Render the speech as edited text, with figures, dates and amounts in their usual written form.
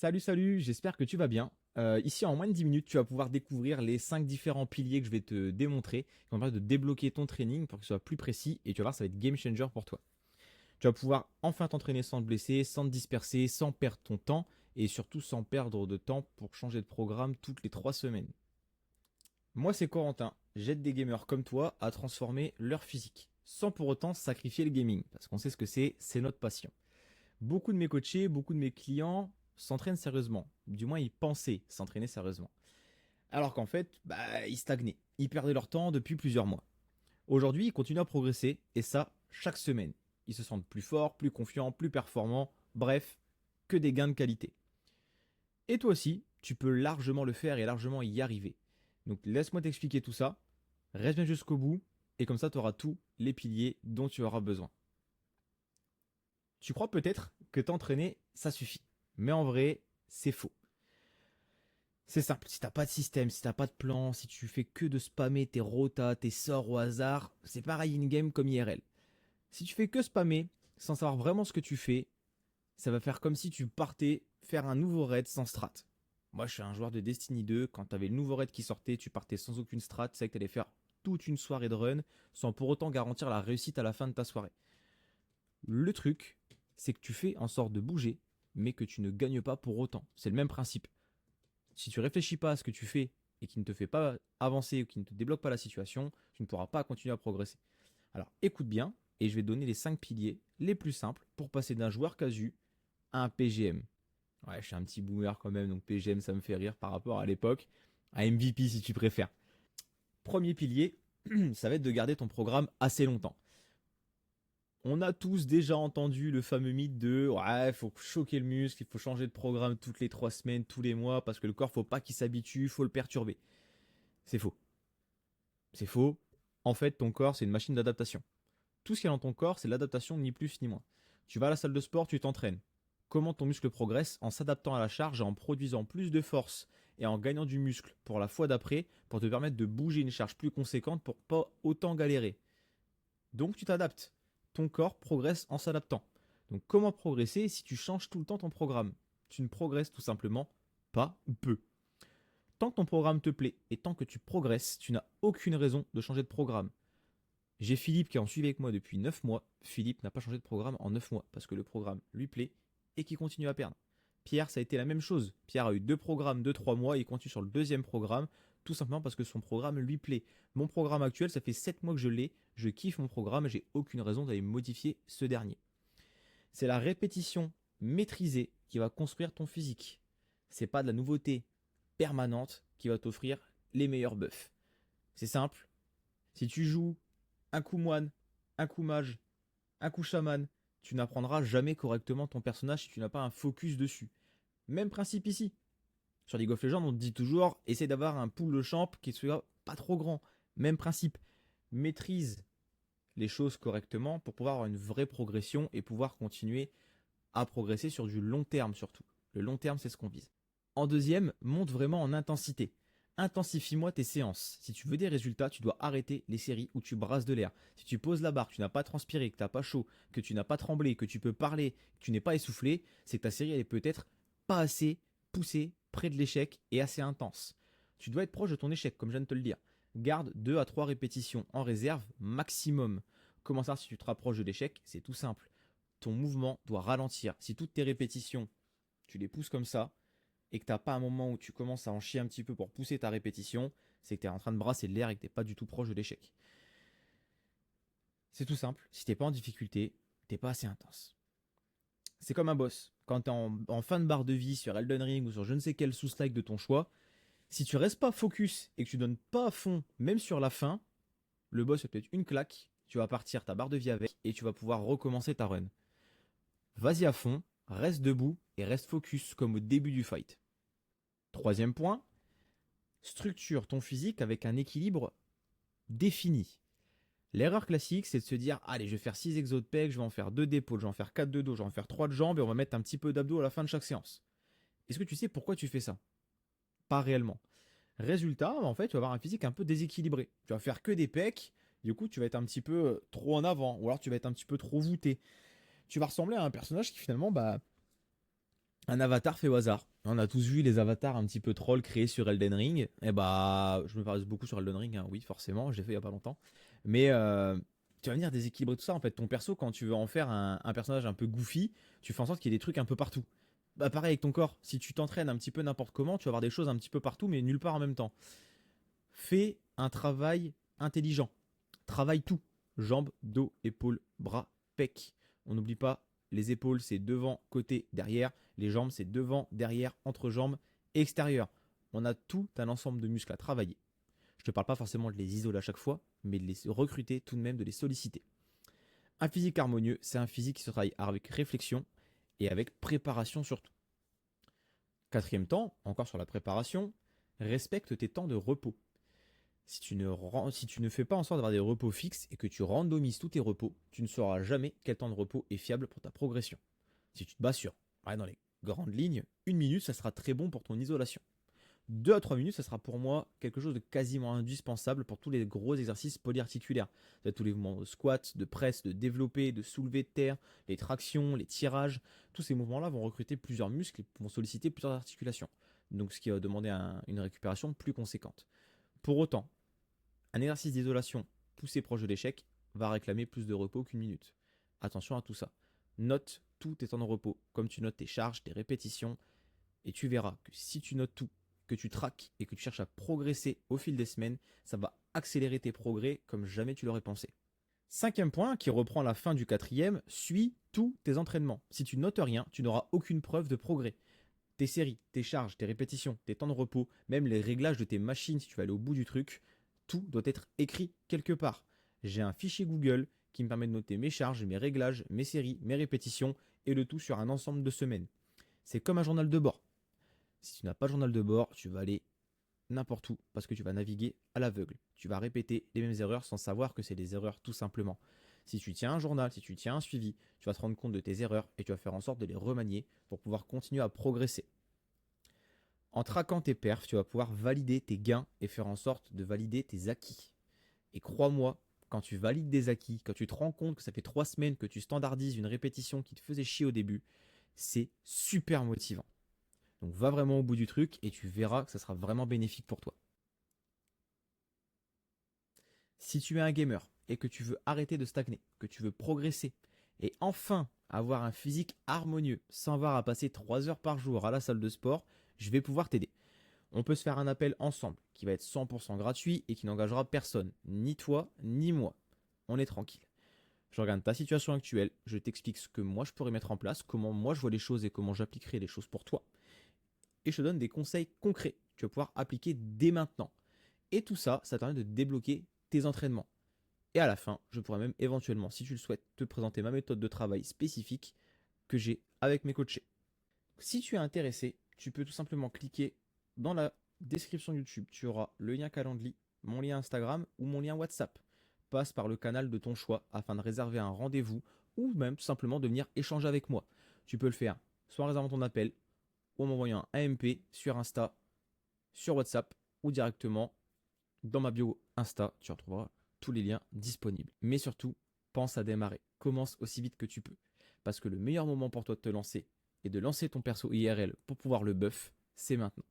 Salut, salut, j'espère que tu vas bien. Ici, en moins de 10 minutes, tu vas pouvoir découvrir les 5 différents piliers que je vais te démontrer, qui vont te permettre de débloquer ton training pour que ce soit plus précis et tu vas voir, ça va être game changer pour toi. Tu vas pouvoir enfin t'entraîner sans te blesser, sans te disperser, sans perdre ton temps et surtout sans perdre de temps pour changer de programme toutes les 3 semaines. Moi, c'est Corentin. J'aide des gamers comme toi à transformer leur physique, sans pour autant sacrifier le gaming, parce qu'on sait ce que c'est notre passion. Beaucoup de mes coachés, beaucoup de mes clients s'entraînent sérieusement. Du moins, ils pensaient s'entraîner sérieusement. Alors qu'en fait, ils stagnaient. Ils perdaient leur temps depuis plusieurs mois. Aujourd'hui, ils continuent à progresser, et ça, chaque semaine. Ils se sentent plus forts, plus confiants, plus performants, bref, que des gains de qualité. Et toi aussi, tu peux largement le faire et largement y arriver. Donc laisse-moi t'expliquer tout ça, reste bien jusqu'au bout, et comme ça, tu auras tous les piliers dont tu auras besoin. Tu crois peut-être que t'entraîner, ça suffit. Mais en vrai, c'est faux. C'est simple, si t'as pas de système, si t'as pas de plan, si tu fais que de spammer tes rotas, tes sorts au hasard, c'est pareil in-game comme IRL. Si tu fais que spammer, sans savoir vraiment ce que tu fais, ça va faire comme si tu partais faire un nouveau raid sans strat. Moi je suis un joueur de Destiny 2, quand t'avais le nouveau raid qui sortait, tu partais sans aucune strat, c'est que t'allais faire toute une soirée de run, sans pour autant garantir la réussite à la fin de ta soirée. Le truc, c'est que tu fais en sorte de bouger, mais que tu ne gagnes pas pour autant. C'est le même principe. Si tu réfléchis pas à ce que tu fais et qui ne te fait pas avancer ou qui ne te débloque pas la situation, tu ne pourras pas continuer à progresser. Alors écoute bien, et je vais te donner les 5 piliers les plus simples pour passer d'un joueur casu à un PGM. Ouais, je suis un petit boomer quand même, donc PGM ça me fait rire par rapport à l'époque, à MVP si tu préfères. Premier pilier, ça va être de garder ton programme assez longtemps. On a tous déjà entendu le fameux mythe de ouais, il faut choquer le muscle, il faut changer de programme toutes les 3 semaines, tous les mois, parce que le corps, faut pas qu'il s'habitue, il faut le perturber. C'est faux. C'est faux. En fait, ton corps, c'est une machine d'adaptation. Tout ce qu'il y a dans ton corps, c'est l'adaptation, ni plus ni moins. Tu vas à la salle de sport, tu t'entraînes. Comment ton muscle progresse? En s'adaptant à la charge et en produisant plus de force et en gagnant du muscle pour la fois d'après, pour te permettre de bouger une charge plus conséquente pour pas autant galérer. Donc tu t'adaptes. Ton corps progresse en s'adaptant. Donc comment progresser si tu changes tout le temps ton programme? Tu ne progresses tout simplement pas ou peu. Tant que ton programme te plaît et tant que tu progresses, tu n'as aucune raison de changer de programme. J'ai Philippe qui est en suivi avec moi depuis 9 mois. Philippe n'a pas changé de programme en 9 mois parce que le programme lui plaît et qu'il continue à perdre. Pierre, ça a été la même chose. Pierre a eu 2 programmes de 3 mois et il continue sur le deuxième programme tout simplement parce que son programme lui plaît. Mon programme actuel, ça fait 7 mois que je l'ai. Je kiffe mon programme et j'ai aucune raison d'aller modifier ce dernier. C'est la répétition maîtrisée qui va construire ton physique. C'est pas de la nouveauté permanente qui va t'offrir les meilleurs buffs. C'est simple. Si tu joues un coup moine, un coup mage, un coup chaman, tu n'apprendras jamais correctement ton personnage si tu n'as pas un focus dessus. Même principe ici. Sur League of Legends, on te dit toujours essaie d'avoir un pool de champ qui soit pas trop grand. Même principe. Maîtrise les choses correctement pour pouvoir avoir une vraie progression et pouvoir continuer à progresser sur du long terme surtout. Le long terme, c'est ce qu'on vise. En deuxième, monte vraiment en intensité. Intensifie-moi tes séances. Si tu veux des résultats, tu dois arrêter les séries où tu brasses de l'air. Si tu poses la barre, que tu n'as pas transpiré, que tu n'as pas chaud, que tu n'as pas tremblé, que tu peux parler, que tu n'es pas essoufflé, c'est que ta série elle est peut-être pas assez poussée, près de l'échec et assez intense. Tu dois être proche de ton échec, comme je viens de te le dire. Garde 2 à 3 répétitions en réserve maximum. Comment ça, si tu te rapproches de l'échec? C'est tout simple. Ton mouvement doit ralentir. Si toutes tes répétitions, tu les pousses comme ça, et que tu n'as pas un moment où tu commences à en chier un petit peu pour pousser ta répétition, c'est que tu es en train de brasser de l'air et que tu n'es pas du tout proche de l'échec. C'est tout simple. Si tu n'es pas en difficulté, tu n'es pas assez intense. C'est comme un boss. Quand tu es en fin de barre de vie sur Elden Ring ou sur je ne sais quel sous-like de ton choix, si tu restes pas focus et que tu donnes pas à fond, même sur la fin, le boss va peut-être une claque, tu vas partir ta barre de vie avec et tu vas pouvoir recommencer ta run. Vas-y à fond, reste debout et reste focus comme au début du fight. Troisième point, structure ton physique avec un équilibre défini. L'erreur classique, c'est de se dire allez, je vais faire 6 exos de pec, je vais en faire 2 d'épaules, je vais en faire 4 de dos, je vais en faire 3 de jambes et on va mettre un petit peu d'abdos à la fin de chaque séance. Est-ce que tu sais pourquoi tu fais ça? Pas réellement. Résultat, en fait, tu vas avoir un physique un peu déséquilibré. Tu vas faire que des pecs, du coup, tu vas être un petit peu trop en avant, ou alors tu vas être un petit peu trop voûté. Tu vas ressembler à un personnage qui finalement, Un avatar fait au hasard. On a tous vu les avatars un petit peu trolls créés sur Elden Ring. Et bah, je me base beaucoup sur Elden Ring, hein, oui, forcément, je l'ai fait il y a pas longtemps. Mais tu vas venir déséquilibrer tout ça. En fait, ton perso, quand tu veux en faire un personnage un peu goofy, tu fais en sorte qu'il y ait des trucs un peu partout. Bah, pareil avec ton corps. Si tu t'entraînes un petit peu n'importe comment, tu vas avoir des choses un petit peu partout, mais nulle part en même temps. Fais un travail intelligent. Travaille tout. Jambes, dos, épaules, bras, pecs. On n'oublie pas, les épaules, c'est devant, côté, derrière. Les jambes, c'est devant, derrière, entrejambes, extérieur. On a tout un ensemble de muscles à travailler. Je ne te parle pas forcément de les isoler à chaque fois, mais de les recruter tout de même, de les solliciter. Un physique harmonieux, c'est un physique qui se travaille avec réflexion et avec préparation surtout. Quatrième temps, encore sur la préparation, respecte tes temps de repos. Si tu ne fais pas en sorte d'avoir des repos fixes et que tu randomises tous tes repos, tu ne sauras jamais quel temps de repos est fiable pour ta progression. Si tu te bats sur, dans les grandes lignes, 1 minute, ça sera très bon pour ton isolation. 2 à 3 minutes, ça sera pour moi quelque chose de quasiment indispensable pour tous les gros exercices polyarticulaires. Tous les mouvements de squat, de presse, de développé, de soulevé de terre, les tractions, les tirages. Tous ces mouvements-là vont recruter plusieurs muscles et vont solliciter plusieurs articulations. Donc ce qui va demander une récupération plus conséquente. Pour autant, un exercice d'isolation poussé proche de l'échec va réclamer plus de repos qu'1 minute. Attention à tout ça. Note tous tes temps de repos, comme tu notes tes charges, tes répétitions, et tu verras que si tu notes tout, que tu traques et que tu cherches à progresser au fil des semaines, ça va accélérer tes progrès comme jamais tu l'aurais pensé. Cinquième point, qui reprend la fin du quatrième, suis tous tes entraînements. Si tu notes rien, tu n'auras aucune preuve de progrès. Tes séries, tes charges, tes répétitions, tes temps de repos, même les réglages de tes machines si tu vas aller au bout du truc, tout doit être écrit quelque part. J'ai un fichier Google qui me permet de noter mes charges, mes réglages, mes séries, mes répétitions et le tout sur un ensemble de semaines. C'est comme un journal de bord. Si tu n'as pas de journal de bord, tu vas aller n'importe où parce que tu vas naviguer à l'aveugle. Tu vas répéter les mêmes erreurs sans savoir que c'est des erreurs tout simplement. Si tu tiens un journal, si tu tiens un suivi, tu vas te rendre compte de tes erreurs et tu vas faire en sorte de les remanier pour pouvoir continuer à progresser. En traquant tes perfs, tu vas pouvoir valider tes gains et faire en sorte de valider tes acquis. Et crois-moi, quand tu valides des acquis, quand tu te rends compte que ça fait 3 semaines que tu standardises une répétition qui te faisait chier au début, c'est super motivant. Donc va vraiment au bout du truc et tu verras que ça sera vraiment bénéfique pour toi. Si tu es un gamer et que tu veux arrêter de stagner, que tu veux progresser et enfin avoir un physique harmonieux sans avoir à passer 3 heures par jour à la salle de sport, je vais pouvoir t'aider. On peut se faire un appel ensemble qui va être 100% gratuit et qui n'engagera personne, ni toi, ni moi. On est tranquille. Je regarde ta situation actuelle, je t'explique ce que moi je pourrais mettre en place, comment moi je vois les choses et comment j'appliquerai les choses pour toi. Et je te donne des conseils concrets que tu vas pouvoir appliquer dès maintenant. Et tout ça, ça te permet de débloquer tes entraînements. Et à la fin, je pourrais même éventuellement, si tu le souhaites, te présenter ma méthode de travail spécifique que j'ai avec mes coachés. Si tu es intéressé, tu peux tout simplement cliquer dans la description YouTube. Tu auras le lien Calendly, mon lien Instagram ou mon lien WhatsApp. Passe par le canal de ton choix afin de réserver un rendez-vous ou même tout simplement de venir échanger avec moi. Tu peux le faire soit en réservant ton appel ou en m'envoyant un AMP sur Insta, sur WhatsApp ou directement dans ma bio Insta. Tu retrouveras tous les liens disponibles. Mais surtout, pense à démarrer. Commence aussi vite que tu peux. Parce que le meilleur moment pour toi de te lancer et de lancer ton perso IRL pour pouvoir le buff, c'est maintenant.